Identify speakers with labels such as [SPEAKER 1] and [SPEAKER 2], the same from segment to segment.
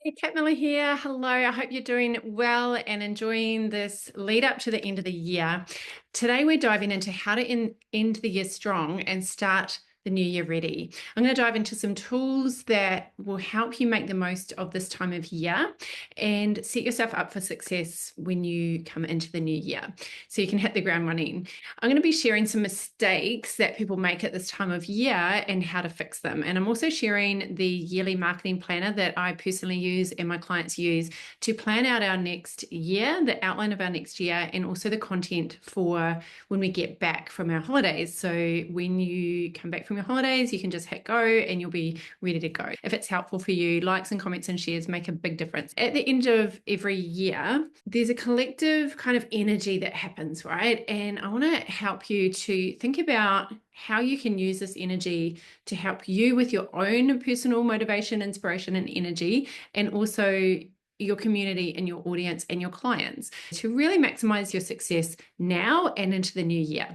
[SPEAKER 1] Hey, Kat here. Hello. I hope you're doing well and enjoying this lead up to the end of the year. Today, we're diving into how to end the year strong and start the new year ready. I'm going to dive into some tools that will help you make the most of this time of year and set yourself up for success when you come into the new year so you can hit the ground running. I'm going to be sharing some mistakes that people make at this time of year and how to fix them. And I'm also sharing the yearly marketing planner that I personally use and my clients use to plan out our next year, the outline of our next year, and also the content for when we get back from our holidays. So when you come back from your holidays, you can just hit go and you'll be ready to go. If it's helpful for you, likes and comments and shares make a big difference. At the end of every year, there's a collective kind of energy that happens, right? And I want to help you to think about how you can use this energy to help you with your own personal motivation, inspiration, and energy, and also your community and your audience and your clients to really maximize your success now and into the new year.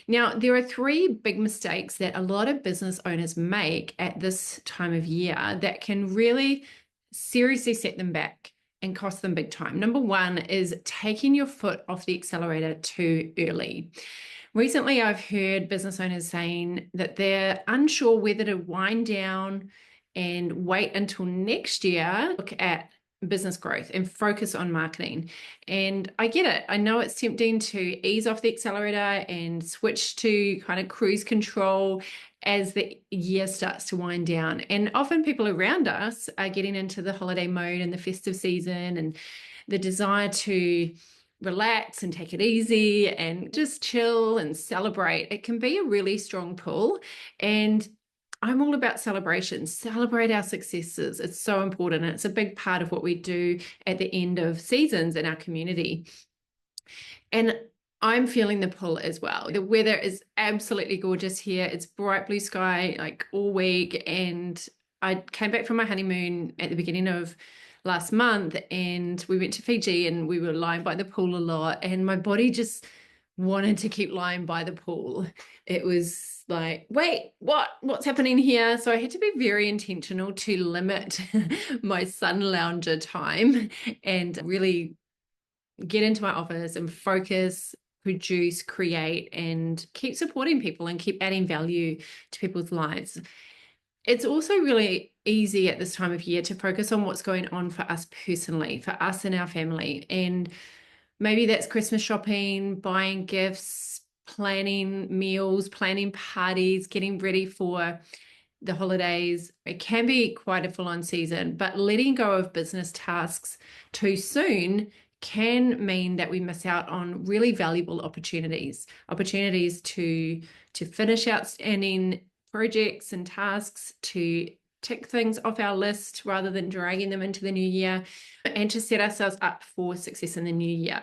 [SPEAKER 1] Now, there are three big mistakes that a lot of business owners make at this time of year that can really seriously set them back and cost them big time. Number one is taking your foot off the accelerator too early. Recently, I've heard business owners saying that they're unsure whether to wind down and wait until next year, look at business growth and focus on marketing. And I get it. I know it's tempting to ease off the accelerator and switch to kind of cruise control as the year starts to wind down. And often people around us are getting into the holiday mode and the festive season and the desire to relax and take it easy and just chill and celebrate. It can be a really strong pull. And I'm all about celebration. Celebrate our successes. It's so important. And it's a big part of what we do at the end of seasons in our community. And I'm feeling the pull as well. The weather is absolutely gorgeous here. It's bright blue sky like all week. And I came back from my honeymoon at the beginning of last month and we went to Fiji and we were lying by the pool a lot. And my body just wanted to keep lying by the pool. It was like, wait, what's happening here? So I had to be very intentional to limit my sun lounger time and really get into my office and focus, produce, create, and keep supporting people and keep adding value to people's lives. It's also really easy at this time of year to focus on what's going on for us personally, for us and our family. And maybe that's Christmas shopping, buying gifts, planning meals, planning parties, getting ready for the holidays. It can be quite a full-on season, but letting go of business tasks too soon can mean that we miss out on really valuable opportunities to finish outstanding projects and tasks, to tick things off our list rather than dragging them into the new year, and to set ourselves up for success in the new year.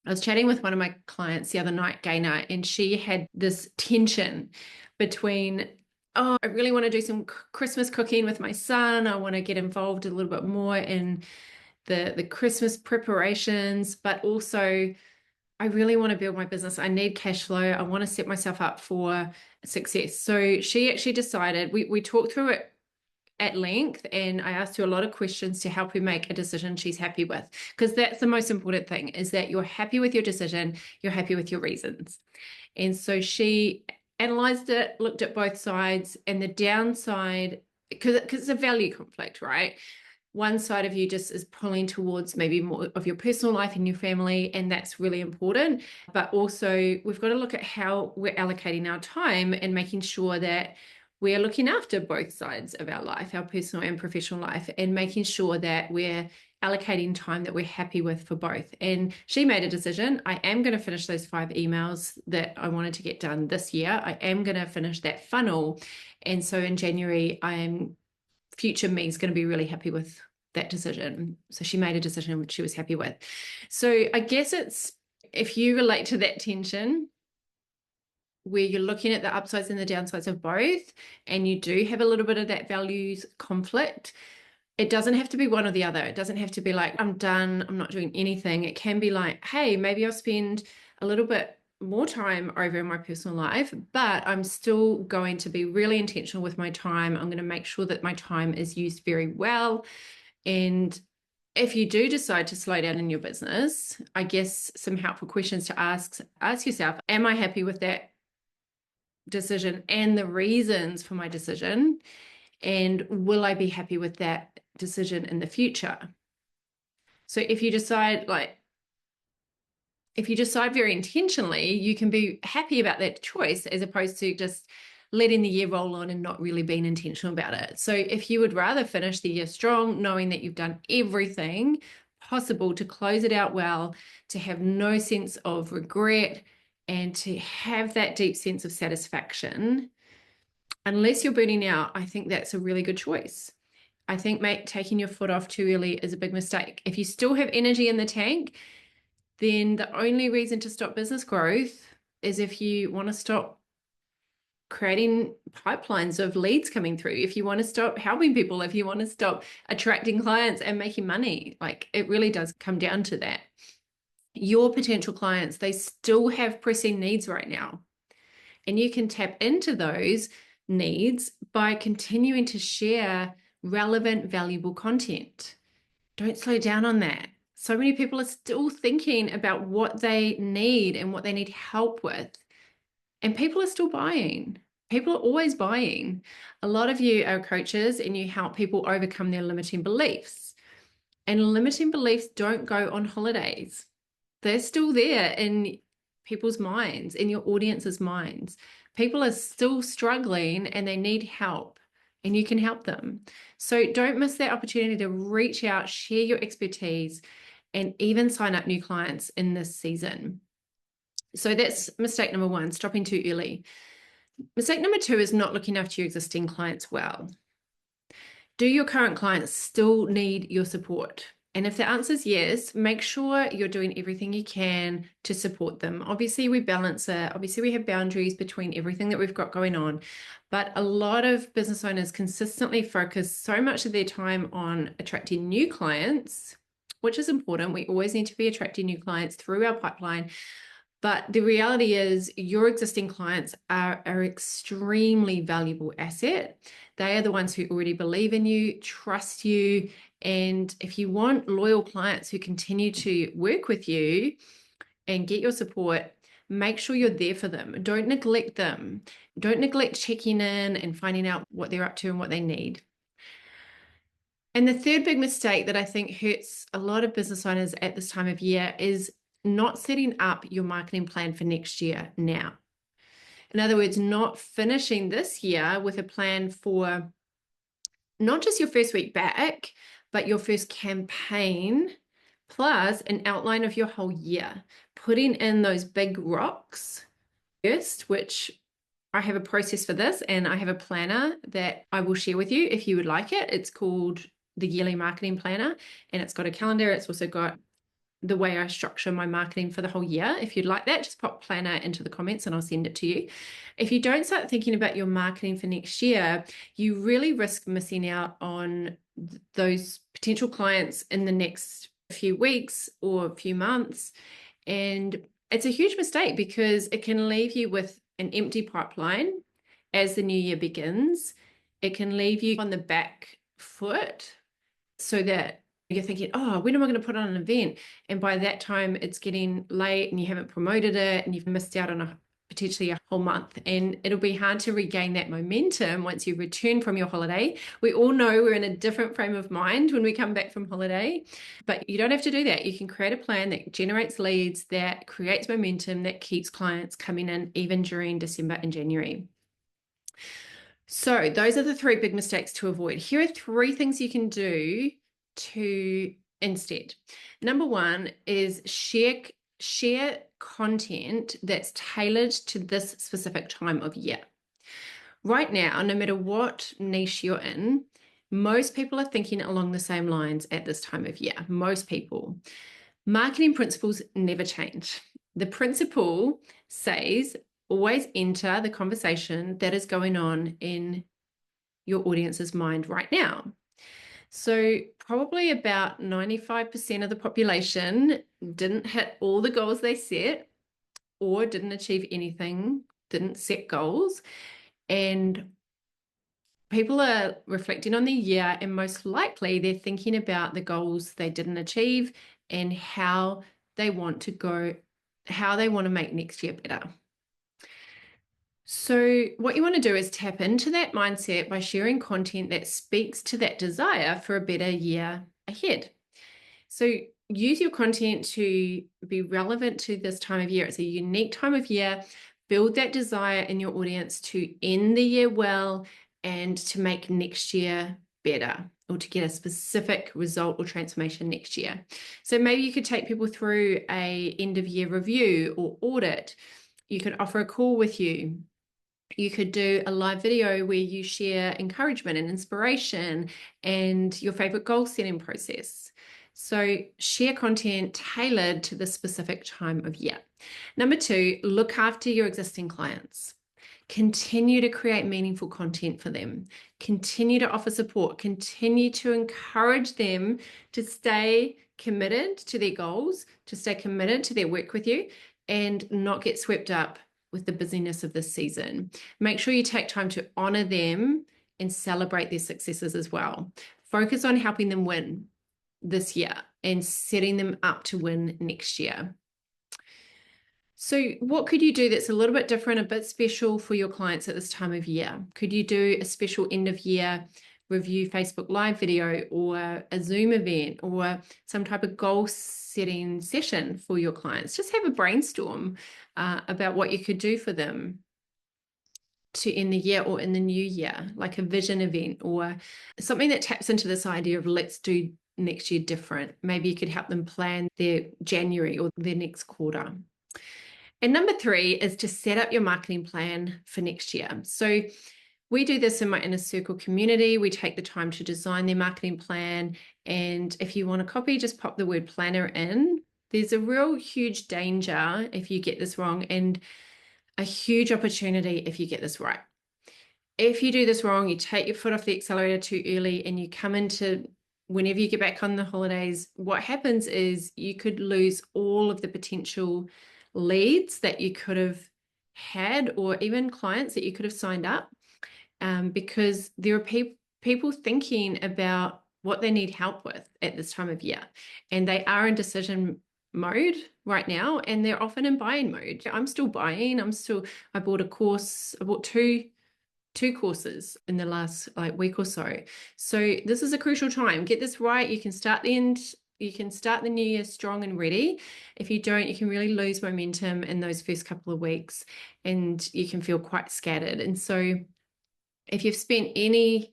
[SPEAKER 1] I was chatting with one of my clients the other night, Gaina, and she had this tension between, oh, I really want to do some Christmas cooking with my son. I want to get involved a little bit more in the Christmas preparations, but also I really want to build my business. I need cash flow. I want to set myself up for success. So she actually decided, we talked through it at length, and I asked her a lot of questions to help her make a decision she's happy with, because that's the most important thing, is that you're happy with your decision, you're happy with your reasons. And so she analyzed it, looked at both sides, and the downside, because it's a value conflict, right? One side of you just is pulling towards maybe more of your personal life and your family, and that's really important. But also we've got to look at how we're allocating our time and making sure that we're looking after both sides of our life, our personal and professional life, and making sure that we're allocating time that we're happy with for both. And she made a decision. I am going to finish those 5 emails that I wanted to get done this year. I am going to finish that funnel. And so in January, future me is going to be really happy with that decision. So she made a decision which she was happy with. So I guess it's, if you relate to that tension where you're looking at the upsides and the downsides of both, and you do have a little bit of that values conflict, it doesn't have to be one or the other. It doesn't have to be like, I'm done, I'm not doing anything. It can be like, hey, maybe I'll spend a little bit more time over in my personal life, but I'm still going to be really intentional with my time. I'm going to make sure that my time is used very well. And if you do decide to slow down in your business, I guess some helpful questions to ask yourself, am I happy with that decision and the reasons for my decision? And will I be happy with that decision in the future? So if you decide very intentionally, you can be happy about that choice as opposed to just letting the year roll on and not really being intentional about it. So if you would rather finish the year strong, knowing that you've done everything possible to close it out well, to have no sense of regret, and to have that deep sense of satisfaction, unless you're burning out, I think that's a really good choice. I think taking your foot off too early is a big mistake. If you still have energy in the tank, then the only reason to stop business growth is if you want to stop creating pipelines of leads coming through, if you want to stop helping people, if you want to stop attracting clients and making money. Like, it really does come down to that. Your potential clients, they still have pressing needs right now. And you can tap into those needs by continuing to share relevant, valuable content. Don't slow down on that. So many people are still thinking about what they need and what they need help with. And people are still buying. People are always buying. A lot of you are coaches and you help people overcome their limiting beliefs. And limiting beliefs don't go on holidays. They're still there in people's minds, in your audience's minds. People are still struggling and they need help, and you can help them. So don't miss that opportunity to reach out, share your expertise, and even sign up new clients in this season. So that's mistake number one, stopping too early. Mistake number two is not looking after your existing clients well. Do your current clients still need your support? And if the answer is yes, make sure you're doing everything you can to support them. Obviously, we balance it. Obviously, we have boundaries between everything that we've got going on. But a lot of business owners consistently focus so much of their time on attracting new clients, which is important. We always need to be attracting new clients through our pipeline. But the reality is your existing clients are an extremely valuable asset. They are the ones who already believe in you, trust you. And if you want loyal clients who continue to work with you and get your support, make sure you're there for them. Don't neglect them. Don't neglect checking in and finding out what they're up to and what they need. And the third big mistake that I think hurts a lot of business owners at this time of year is not setting up your marketing plan for next year now. In other words, not finishing this year with a plan for not just your first week back, but your first campaign, plus an outline of your whole year. Putting in those big rocks first, which I have a process for this, and I have a planner that I will share with you if you would like it. It's called the Yearly Marketing Planner, and it's got a calendar. It's also got the way I structure my marketing for the whole year. If you'd like that, just pop planner into the comments and I'll send it to you. If you don't start thinking about your marketing for next year, you really risk missing out on those potential clients in the next few weeks or few months. And it's a huge mistake because it can leave you with an empty pipeline as the new year begins. It can leave you on the back foot so that you're thinking, oh, when am I going to put on an event? And by that time, it's getting late and you haven't promoted it and you've missed out on potentially a whole month. And it'll be hard to regain that momentum once you return from your holiday. We all know we're in a different frame of mind when we come back from holiday, but you don't have to do that. You can create a plan that generates leads, that creates momentum, that keeps clients coming in even during December and January. So those are the three big mistakes to avoid. Here are three things you can do to instead. Number one is share content that's tailored to this specific time of year. Right now, no matter what niche you're in, most people are thinking along the same lines at this time of year. Most people. Marketing principles never change. The principle says always enter the conversation that is going on in your audience's mind right now. So probably about 95% of the population didn't hit all the goals they set or didn't achieve anything, didn't set goals. And People are reflecting on the year, and most likely they're thinking about the goals they didn't achieve and how they want to make next year better. So, what you want to do is tap into that mindset by sharing content that speaks to that desire for a better year ahead. So, use your content to be relevant to this time of year. It's a unique time of year. Build that desire in your audience to end the year well and to make next year better, or to get a specific result or transformation next year. So maybe you could take people through a end of year review or audit. You could offer a call with you. You could do a live video where you share encouragement and inspiration and your favorite goal setting process. So share content tailored to the specific time of year. Number 2, look after your existing clients. Continue to create meaningful content for them. Continue to offer support. Continue to encourage them to stay committed to their goals, to stay committed to their work with you, and not get swept up with the busyness of this season. Make sure you take time to honor them and celebrate their successes as well. Focus on helping them win this year and setting them up to win next year. So what could you do that's a little bit different, a bit special for your clients at this time of year? Could you do a special end of year review Facebook Live video, or a Zoom event, or some type of goal setting session for your clients? Just have a brainstorm about what you could do for them to end the year or in the new year, like a vision event or something that taps into this idea of let's do next year different. Maybe you could help them plan their January or their next quarter. And number 3 is to set up your marketing plan for next year. So we do this in my Inner Circle community. We take the time to design their marketing plan. And if you want a copy, just pop the word planner in. There's a real huge danger if you get this wrong, and a huge opportunity if you get this right. If you do this wrong, you take your foot off the accelerator too early and you come into, whenever you get back on the holidays, what happens is you could lose all of the potential leads that you could have had, or even clients that you could have signed up, because there are people thinking about what they need help with at this time of year, and they are in decision mode right now, and they're often in buying mode. I'm still buying. I bought a course. I bought two courses in the last week or so. So this is a crucial time. Get this right. You can start the new year strong and ready. If you don't, you can really lose momentum in those first couple of weeks, and you can feel quite scattered. And so if you've spent any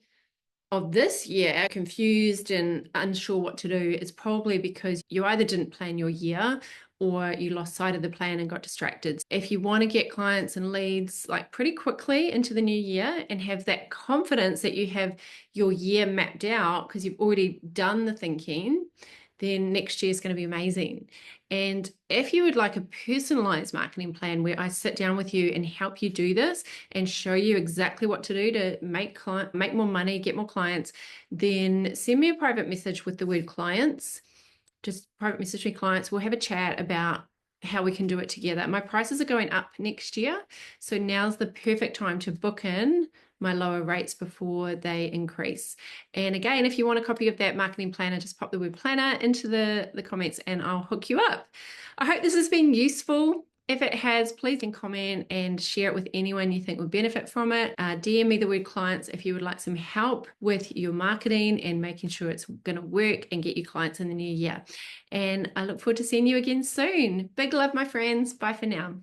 [SPEAKER 1] of this year confused and unsure what to do, it's probably because you either didn't plan your year or you lost sight of the plan and got distracted. If you want to get clients and leads pretty quickly into the new year and have that confidence that you have your year mapped out because you've already done the thinking, then next year is going to be amazing. And if you would like a personalized marketing plan where I sit down with you and help you do this and show you exactly what to do to make more money, get more clients, then send me a private message with the word clients. Just private message me clients. We'll have a chat about how we can do it together. My prices are going up next year, so now's the perfect time to book in my lower rates before they increase. And again, if you want a copy of that marketing planner, just pop the word planner into the comments and I'll hook you up. I hope this has been useful. If it has, please comment and share it with anyone you think would benefit from it. DM me the word clients if you would like some help with your marketing and making sure it's going to work and get you clients in the new year. And I look forward to seeing you again soon. Big love, my friends. Bye for now.